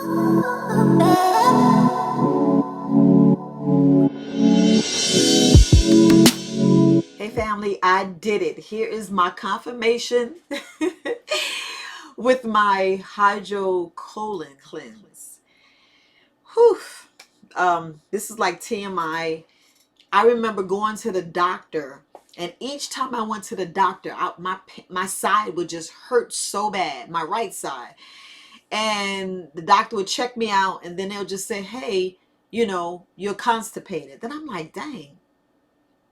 Hey family, I did it. Here is my confirmation with my hydrocolon cleanse. Whew. This is like TMI. I remember going to the doctor, and each time I went to the doctor, my side would just hurt so bad, my right side. And the doctor would check me out, and then they'll just say, "Hey, you're constipated." Then I'm like, "Dang,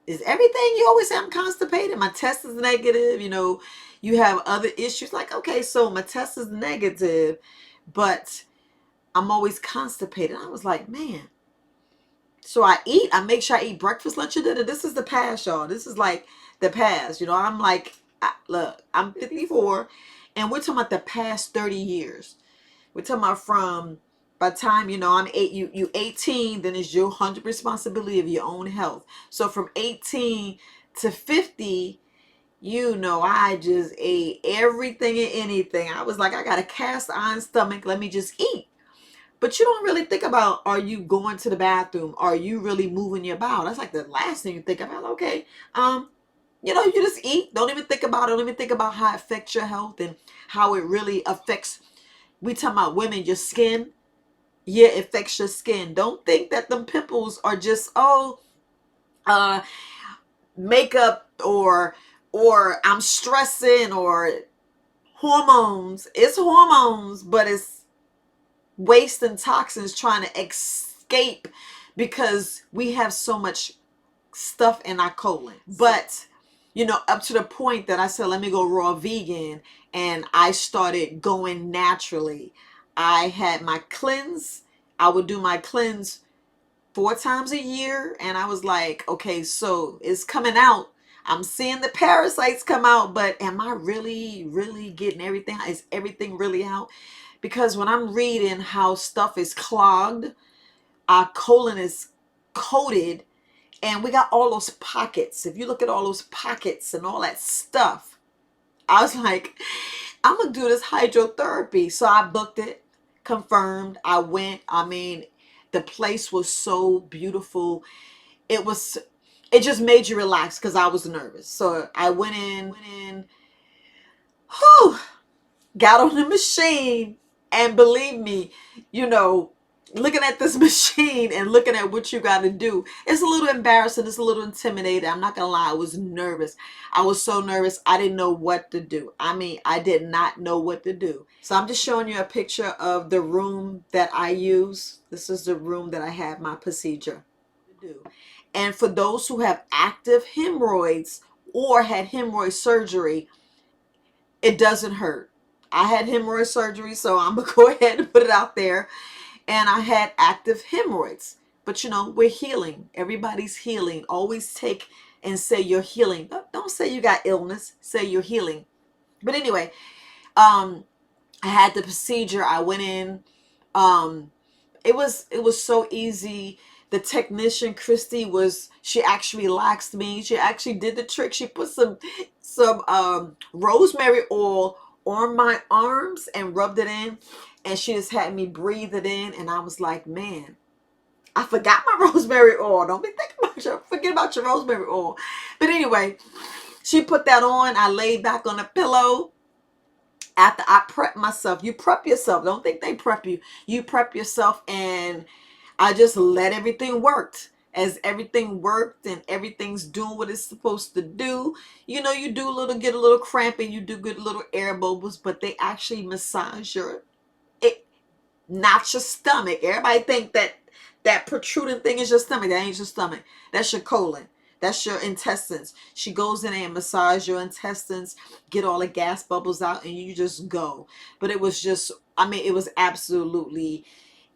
is everything you always say I'm constipated? My test is negative. You have other issues." Like, okay, so my test is negative, but I'm always constipated. I was like, man. So I make sure I eat breakfast, lunch, and dinner. This is the past, y'all. This is like the past. I'm like, look, I'm 54, and we're talking about the past 30 years. We're talking about from by the time I'm you 18, then it's your 100 responsibility of your own health. So from 18 to 50, I just ate everything and anything. I was like, I got a cast iron stomach. Let me just eat. But you don't really think about, are you going to the bathroom? Are you really moving your bowel? That's like the last thing you think about. Okay. You just eat. Don't even think about it. Don't even think about how it affects your health and how it really affects. We talking about women, your skin. Yeah, it affects your skin. Don't think that them pimples are just uh makeup or I'm stressing or hormones. It's hormones, but it's waste and toxins trying to escape because we have so much stuff in our colon. But up to the point that I said, let me go raw vegan, and I started going naturally. I had my cleanse. I would do my cleanse 4 times a year, and I was like, okay, so it's coming out. I'm seeing the parasites come out, but am I really, really getting everything? Is everything really out? Because when I'm reading how stuff is clogged, our colon is coated, and we got all those pockets. If you look at all those pockets and all that stuff, I was like, I'm gonna do this hydrotherapy. So I booked it, confirmed. I went. I mean, the place was so beautiful. It just made you relax because I was nervous. So I went in, whew, got on the machine, and believe me, you know, looking at this machine and looking at what you got to do, it's a little embarrassing. It's a little intimidating. I'm not gonna lie. I was nervous. I was so nervous. I didn't know what to do. I mean, I did not know what to do. So I'm just showing you a picture of the room that I use. This is the room that I had my procedure to do. And for those who have active hemorrhoids or had hemorrhoid surgery, it doesn't hurt. I had hemorrhoid surgery, so I'm gonna go ahead and put it out there. And I had active hemorrhoids. But we're healing. Everybody's healing. Always take and say you're healing. Don't say you got illness. Say you're healing. But anyway, I had the procedure. I went in. Um, it was so easy. The technician Christy she actually relaxed me. She actually did the trick. She put some rosemary oil on my arms and rubbed it in, and she just had me breathe it in, and I was like, man, I forgot my rosemary oil. Don't be thinking about forget about your rosemary oil. But anyway, she put that on. I laid back on the pillow. After I prep myself, you prep yourself. Don't think they prep you. You prep yourself, and I just let everything work. As everything worked and everything's doing what it's supposed to do, you get a little cramping, you do get a little air bubbles, but they actually massage it, not your stomach. Everybody think that protruding thing is your stomach. That ain't your stomach. That's your colon. That's your intestines. She goes in and massage your intestines, get all the gas bubbles out, and you just go. But it was just, I mean, it was absolutely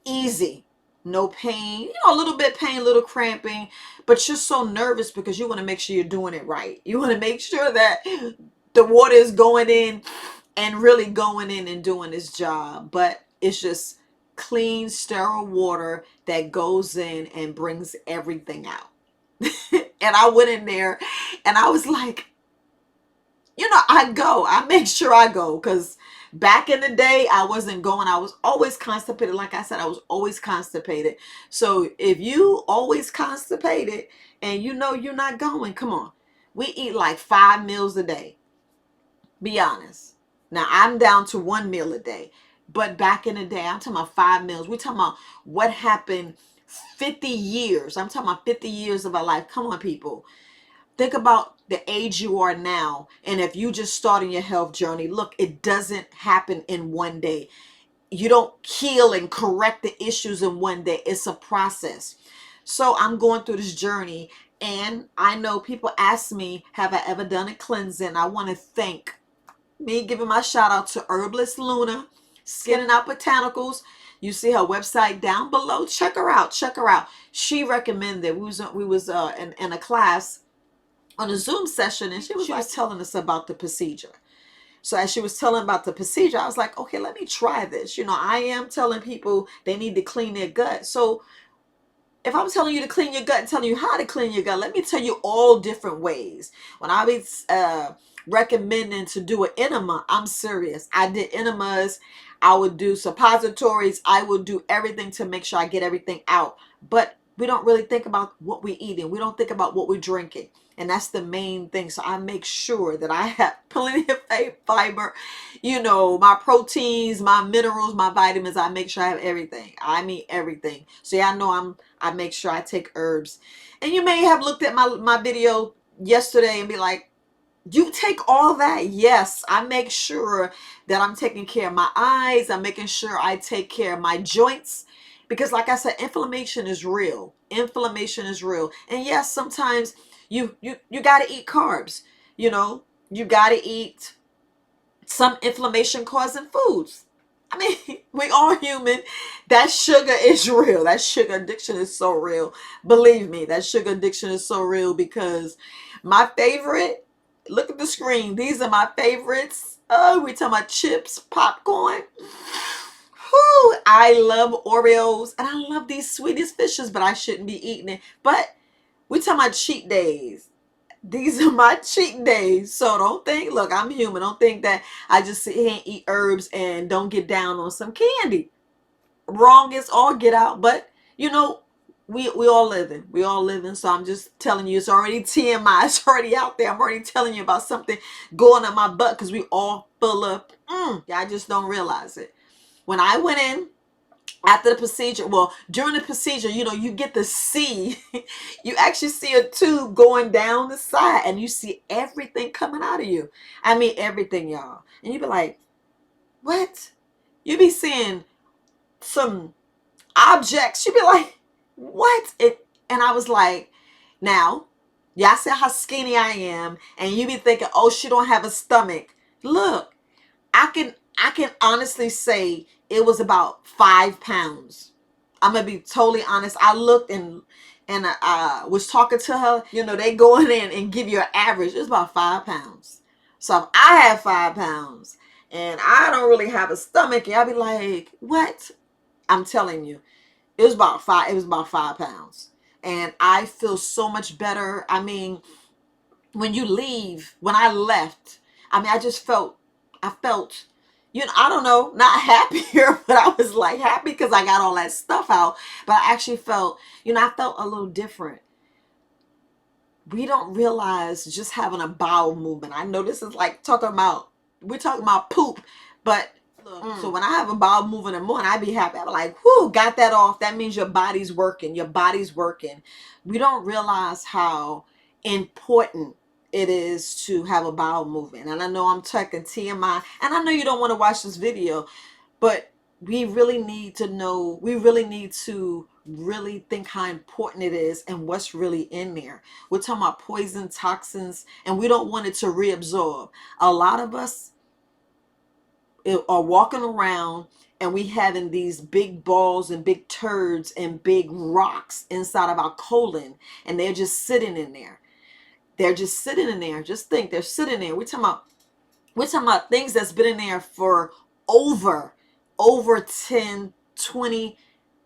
easy. No pain, a little bit pain, a little cramping, but you're so nervous because you want to make sure you're doing it right. You want to make sure that the water is going in and really going in and doing its job. But it's just clean, sterile water that goes in and brings everything out. And I went in there and I was like, I go. I make sure I go, because back in the day, I wasn't going. I was always constipated. Like I said, I was always constipated. So if you always constipated and you know you're not going, come on. We eat like 5 meals a day. Be honest. Now I'm down to 1 meal a day. But back in the day, I'm talking about 5 meals. We're talking about what happened 50 years. I'm talking about 50 years of our life. Come on, people. Think about the age you are now. And if you just starting your health journey, look, it doesn't happen in one day. You don't heal and correct the issues in one day. It's a process. So I'm going through this journey, and I know people ask me, have I ever done a cleansing? I want to thank me giving my shout out to Herbalist Luna, Skin and Out Botanicals. You see her website down below. Check her out. Check her out. She recommended, we was in a class on a Zoom session, and she was telling us about the procedure. So as she was telling about the procedure, I was like, okay, let me try this. You know, I am telling people they need to clean their gut. So if I'm telling you to clean your gut and telling you how to clean your gut, let me tell you all different ways. When I was recommending to do an enema, I'm serious. I did enemas. I would do suppositories. I would do everything to make sure I get everything out. But we don't really think about what we're eating. We don't think about what we're drinking. And that's the main thing. So I make sure that I have plenty of fiber, you know, my proteins, my minerals, my vitamins. I make sure I have everything. I mean everything. So yeah, I know I make sure I take herbs. And you may have looked at my video yesterday and be like, you take all that? Yes, I make sure that I'm taking care of my eyes. I'm making sure I take care of my joints, because like I said, inflammation is real. Inflammation is real. And yes, sometimes you got to eat carbs. You know, you got to eat some inflammation causing foods. I mean, we all human. That sugar is real. That sugar addiction is so real. Believe me, that sugar addiction is so real, because my favorite, look at the screen. These are my favorites. Oh, we talking about chips, popcorn. Whew, I love Oreos, and I love these Swedish fishes, but I shouldn't be eating it. But we talking about cheat days. These are my cheat days. So don't think, look, I'm human. Don't think that I just sit here and eat herbs and don't get down on some candy. Wrong is all get out. But, you know, we all living. We all living. So I'm just telling you, it's already TMI. It's already out there. I'm already telling you about something going up my butt, because we all full of, yeah, I just don't realize it. When I went in, after the procedure, well, during the procedure, you know, you get to see, you actually see a tube going down the side, and you see everything coming out of you. I mean, everything, y'all. And you be like, what? You be seeing some objects. You be like, what? And I was like, now, y'all see how skinny I am, and you be thinking, oh, she don't have a stomach. Look, I can honestly say it was about 5 pounds. I'm gonna be totally honest. I looked and was talking to her. You know, they go in and give you an average. It's about 5 pounds. So if I have 5 pounds and I don't really have a stomach, I'll be like, what? I'm telling you, it was about five. It was about 5 pounds, and I feel so much better. I mean, when I left, I mean, I felt, you know, I don't know, not happier, but I was like happy because I got all that stuff out. But I actually felt, you know, I felt a little different. We don't realize just having a bowel movement. I know this is like we're talking about poop, but look, so when I have a bowel movement in the morning, I be happy. I'm like, whoo, got that off. That means your body's working. Your body's working. We don't realize how important it is to have a bowel movement. And I know I'm talking TMI, and I know you don't want to watch this video, but we really need to know, we really need to really think how important it is and what's really in there. We're talking about poison, toxins, and we don't want it to reabsorb. A lot of us are walking around and we having these big balls and big turds and big rocks inside of our colon, and they're just sitting in there. They're just sitting in there. Just think, they're sitting there. We're talking about things that's been in there for over 10, 20,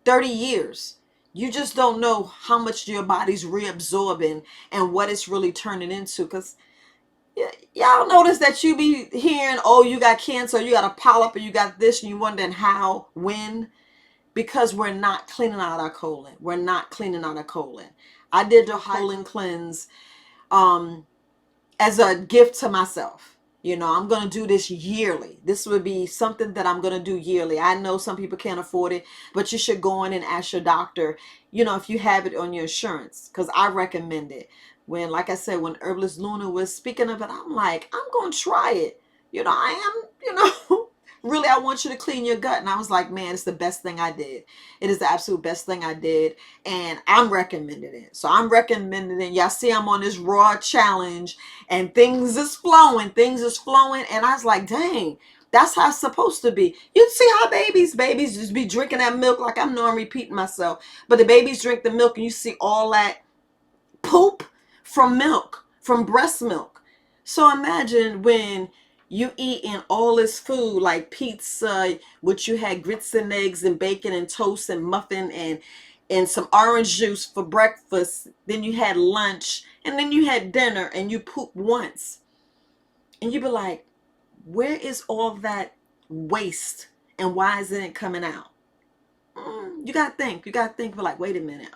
30 years. You just don't know how much your body's reabsorbing and what it's really turning into, because Y'all notice that you be hearing, oh, you got cancer, you got a polyp, or you got this, and you wondering how, when, because we're not cleaning out our colon. We're not cleaning out our colon. I did the colon cleanse um, as a gift to myself. You know, I'm going to do this yearly. This would be something that I'm going to do yearly. I know some people can't afford it, but you should go in and ask your doctor, you know, if you have it on your insurance, because I recommend it. When, like I said, when Herbalist Luna was speaking of it, I'm like, I'm going to try it. You know, I am, you know, really, I want you to clean your gut. And I was like, man, it's the best thing I did. It is the absolute best thing I did. And I'm recommending it. So I'm recommending it. Y'all see I'm on this raw challenge and things is flowing. Things is flowing. And I was like, dang, that's how it's supposed to be. You see how babies just be drinking that milk, like I'm knowing repeating myself. But the babies drink the milk and you see all that poop from milk, from breast milk. So imagine when you eating all this food like pizza, which you had grits and eggs and bacon and toast and muffin and some orange juice for breakfast. Then you had lunch and then you had dinner and you poop once. And you be like, where is all that waste and why isn't it coming out? You gotta think. You gotta think for like, wait a minute.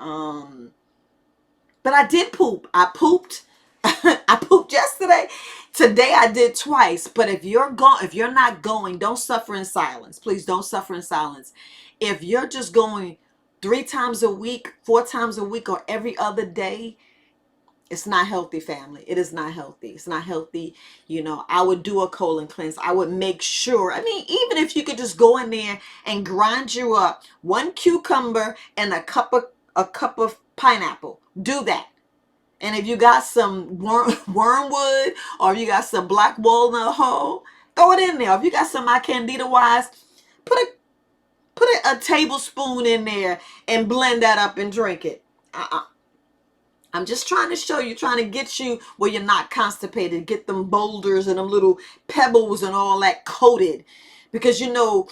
But I did poop. I pooped. I pooped yesterday. Today I did twice. But if you're not going, don't suffer in silence. Please don't suffer in silence. If you're just going 3 times a week, 4 times a week, or every other day, it's not healthy, family. It is not healthy. It's not healthy. You know, I would do a colon cleanse. I would make sure. I mean, even if you could just go in there and grind you up 1 cucumber and a cup of pineapple. Do that. And if you got some wormwood or you got some black walnut hull, throw it in there. If you got some my candida wise, put a tablespoon in there and blend that up and drink it. I'm just trying to show you, trying to get you where you're not constipated. Get them boulders and them little pebbles and all that coated. Because you know,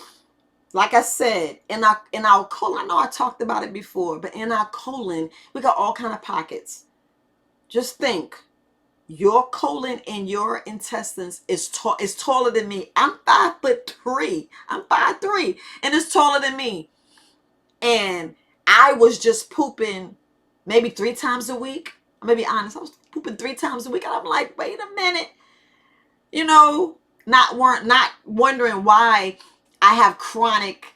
like I said, in our colon, I know I talked about it before, but in our colon, we got all kind of pockets. Just think, your colon and your intestines is taller than me. I'm 5'3". I'm 5'3", and it's taller than me. And I was just pooping maybe 3 times a week. I'm gonna be honest, I was pooping 3 times a week, and I'm like, wait a minute, you know, not wondering why I have chronic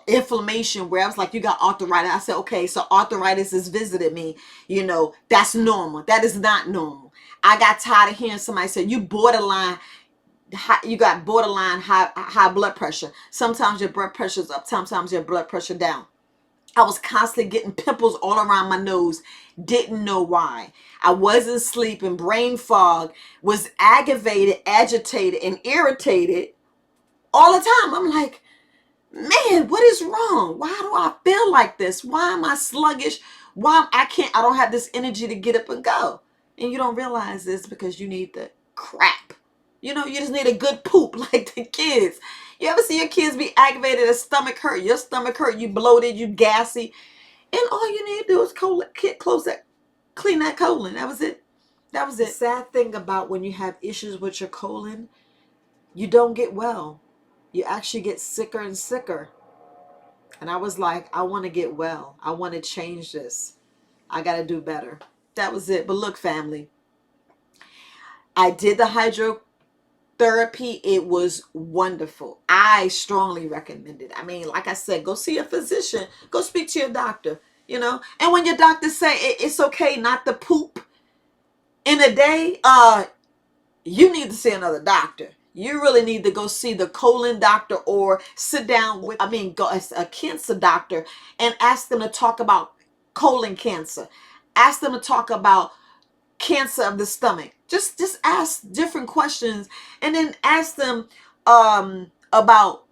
inflammation, where I was like, you got arthritis. I said, okay, so arthritis has visited me. You know, that's normal. That is not normal. I got tired of hearing somebody say you borderline. You got borderline high blood pressure. Sometimes your blood pressure is up. Sometimes your blood pressure down. I was constantly getting pimples all around my nose. Didn't know why. I wasn't sleeping. Brain fog. Was aggravated, agitated, and irritated all the time. I'm like, man, what is wrong? Why do I feel like this? Why am I sluggish? I don't have this energy to get up and go. And you don't realize this because you need the crap. You know, you just need a good poop like the kids. You ever see your kids be aggravated, their stomach hurt, your stomach hurt, you bloated, you gassy, and all you need to do is clean that colon. That was it. That was it. The sad thing about when you have issues with your colon, you don't get well. You actually get sicker and sicker. And I was like, I want to get well. I want to change this. I got to do better. That was it. But look, family, I did the hydrotherapy. It was wonderful. I strongly recommend it. I mean, like I said, go see a physician. Go speak to your doctor, you know. And when your doctor say it's okay not to poop in a day, you need to see another doctor. You really need to go see the colon doctor or sit down with, go as a cancer doctor and ask them to talk about colon cancer. Ask them to talk about cancer of the stomach. Just ask different questions and then ask them about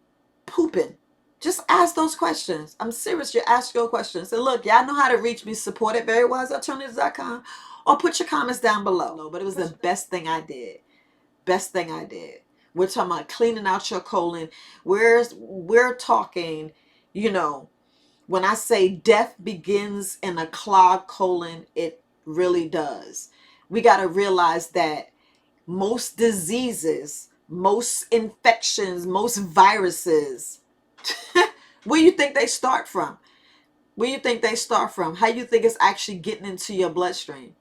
pooping. Just ask those questions. I'm serious. You ask your questions. So look, y'all know how to reach me. Support at verywisealternatives.com or put your comments down below. But it was the best thing I did. Best thing I did. We're talking about cleaning out your colon. We're talking, you know, when I say death begins in a clogged colon, it really does. We got to realize that most diseases, most infections, most viruses, where you think they start from? Where you think they start from? How you think it's actually getting into your bloodstream?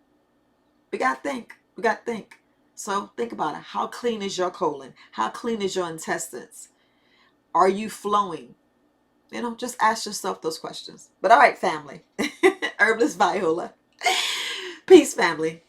We got to think. We got to think. So think about it. How clean is your colon? How clean is your intestines? Are you flowing? Just ask yourself those questions. But all right, family. Herbalist Viola. Peace, family.